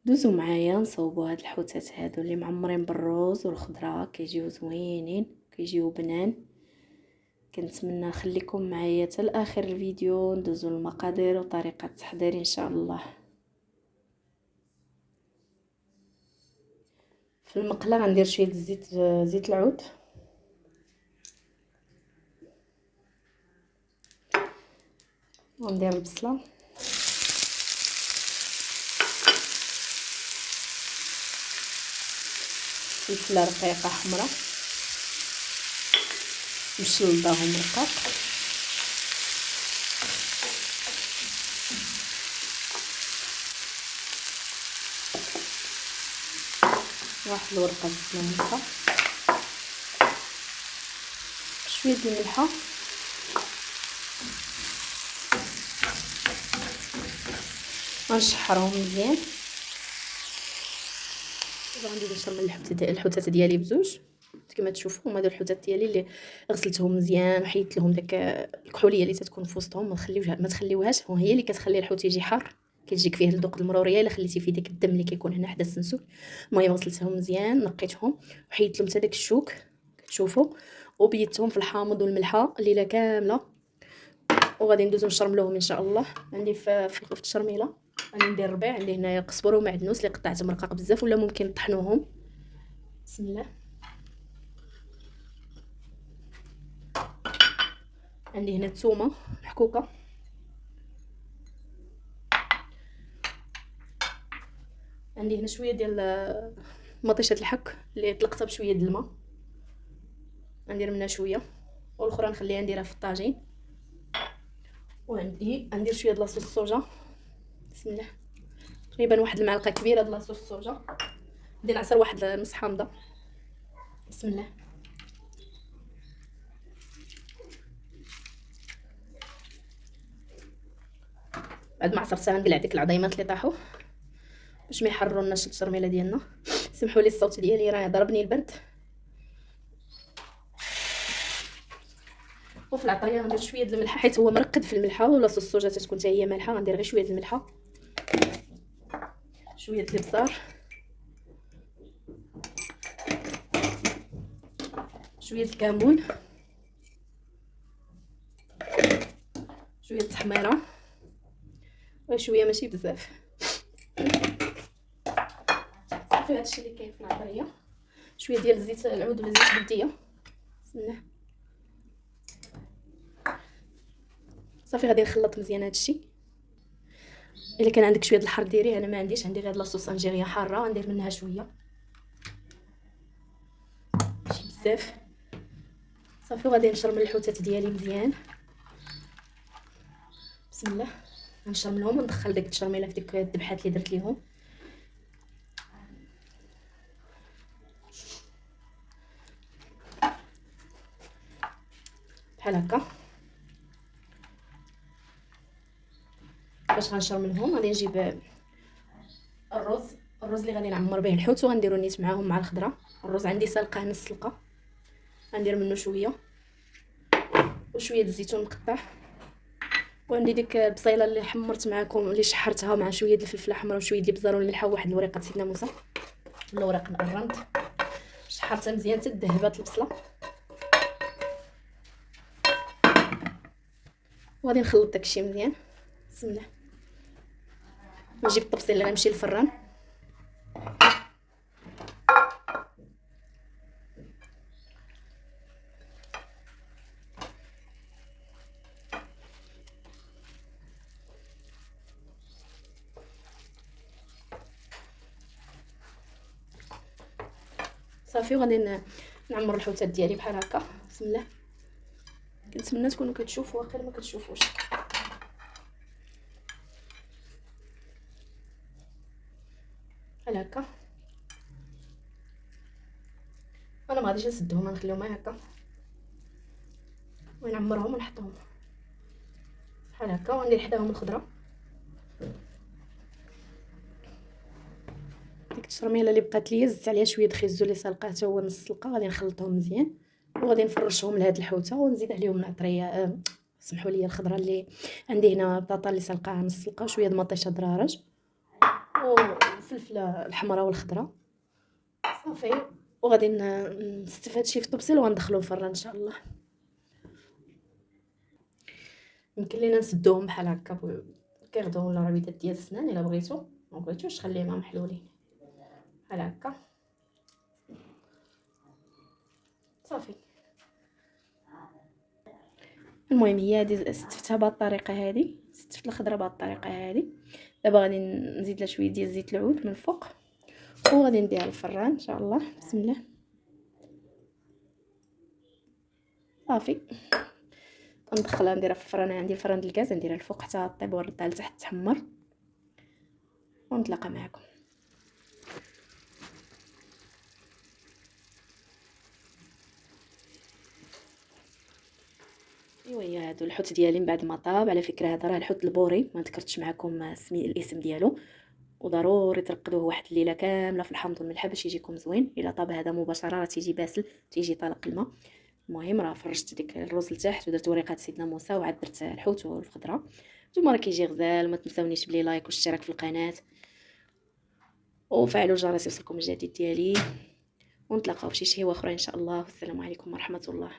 دوزوا معايا نصوبوا هاد الحوتات هادو اللي معمرين بالروز والخضره، كيجيو زوينين كيجيو بنان. كنتمنى نخليكم معايا حتى لاخر الفيديو، ندوزوا المقادير وطريقه التحضير ان شاء الله. في المقله غندير شويه زيت العود، وندير البصله، فلفله رقيقه حمراء مشلضاهم رقاق، واحد الورقه الزنومه، شويه ديال الملحه، غنشحرهم مزيان. غندير نشرم الحوتات ديالي بزوج كما تشوفوا. هما هادو الحوتات ديالي اللي غسلتهم مزيان وحيدت لهم داك الكحوليه اللي تتكون في وسطهم. ما تخليوهاش، هي اللي كتخلي الحوت يجي حار، كتجيك فيه الذوق المروريه الا خليتي فيه داك الدم اللي كيكون هنا حدا السنسول. المهم غسلتهم مزيان، نقيتهم وحيدت لهم حتى داك الشوك كتشوفوا، وبيدتهم في الحامض والملحه الليله كامله. وغادي ندوزو نشرملوهم ان شاء الله. عندي في التشرميله غادي ندير ربيع، عندي هنايا قزبر ومعدنوس اللي قطعت مرقق بزاف، ولا ممكن نطحنوهم. بسم الله. عندي هنا الثومه محكوكه، عندي هنا شويه ديال مطيشه الحك اللي طلقتها بشويه د الماء، ندير منها شويه، والاخرى نخليها نديرها في الطاجين. وعندي ندير شويه د لاصوص الصوجا. بسم الله. تقريبا واحد المعلقه كبيره د لاصوص الصوجا، ندير عصير واحد نص حامضه. بسم الله. بعد ما عصرتها نقلع ديك العظيمات اللي طاحوا باش ما يحرروناش الترميله ديالنا. سمحوا لي الصوت ديالي راه ضربني البرد. وفي العطريه غندير شويه د الملحه حيت هو مرقد في الملحه، ولا الصوجه تكون حتى هي مالحه. غندير غير شويه د الملحه، شويه د الابزار، شويه الكمون، شويه التحميره، وشويه ماشي بزاف. صافي هادشي اللي كاين في العطريه. شويه ديال زيت العود ولا زيت البلديه. بسم الله. صافي غادي نخلط مزيان هادشي. الا كان عندك شويه د الحار ديريه، انا ما عنديش، عندي غير لاصوص انجيريه حاره غندير منها شويه ماشي بزاف. صافي وغادي نشرمل الحوتات ديالي مزيان. بسم الله. غنشرملهم وندخل داك التشرميله في ديك الذبحات اللي درت ليهم. بحال هكا. باش غنشرملهم غادي نجيب الرز اللي غادي نعمر به الحوت، وغنديرو نيت معاهم مع الخضره. الرز عندي سلقه نص سلقه، غندير منه شويه، وشويه الزيتون مقطع، وعندي ديك البصيله اللي حمرت معكم اللي شحرتها مع شويه الفلفله حمراء وشويه الابزار والملح وواحد الورقه سيدنا موسى ولا ورق الرند. شحرتها مزيان حتى ذهبات البصله. وغادي نخلط داكشي مزيان. بسم الله. نجيب الطبسيل اللي غنمشي للفران. صافي وغادي نعمر الحوتات ديالي بحال هكا. بسم الله. كنتمنى تكونوا كتشوفوا، واخا ما كتشوفوش. بحال هكا. انا ما غاديش نسدهم، غنخليهم هكا ونعمرهم ونحطهم بحال هكا. وندير حداهم الخضره. ديك التشرميله اللي بقات ليا زدت عليها شويه خيزو اللي سلقاه حتى هو نص سلقه، غادي نخلطهم مزيان وغادي نفرشهم لهاد الحوته ونزيد عليهم العطريه. سمحوا لي الخضره اللي عندي هنا، بطاطا اللي سلقاها نص سلقه وشويه د مطيشه درارج. الفلفله الحمراء والخضراء صافي. وغادي نستف هادشي في طبسيل وغندخلو الفران ان شاء الله. يمكن لينا نسدوهم بحال هكا كيغدو ولا ربيدات ديال السنان الا بغيتو، ما بغيتوش خليهم محلولين بحال هكا صافي. المهم هي هادي استفتها بهاد الطريقه هادي، استفت الخضره بهاد الطريقه هادي. دابا غادي نزيد لها شويه ديال زيت العود من الفوق وغادي نديها للفران ان شاء الله. بسم الله صافي. ندخلها نديرها في الفران، عندي الفران ديال الغاز نديرها الفوق حتى طيب ونردها لتحت تحمر ونتلاقى معكم. ايوا هي هادو الحوت ديالي من بعد ما طاب. على فكره هذا راه الحوت البوري، ما ذكرتش معكم الاسم ديالو، وضروري ترقدوه واحد الليله كامله في الحامض والملح باش يجيكم زوين. الا طاب هذا مباشره راه تيجي باسل، تيجي طالق الماء. المهم راه فرشت ديك الرز لتحت ودرت وريقات سيدنا موسى وعاد درت الحوت والخضره. نتوما راه كيجي غزال. ما تنساونيش بلي لايك واشتراك في القناه وفعلوا الجرس يوصلكم الجديد ديالي، ونتلاقاو في شي شهوه اخرى ان شاء الله. والسلام عليكم ورحمه الله.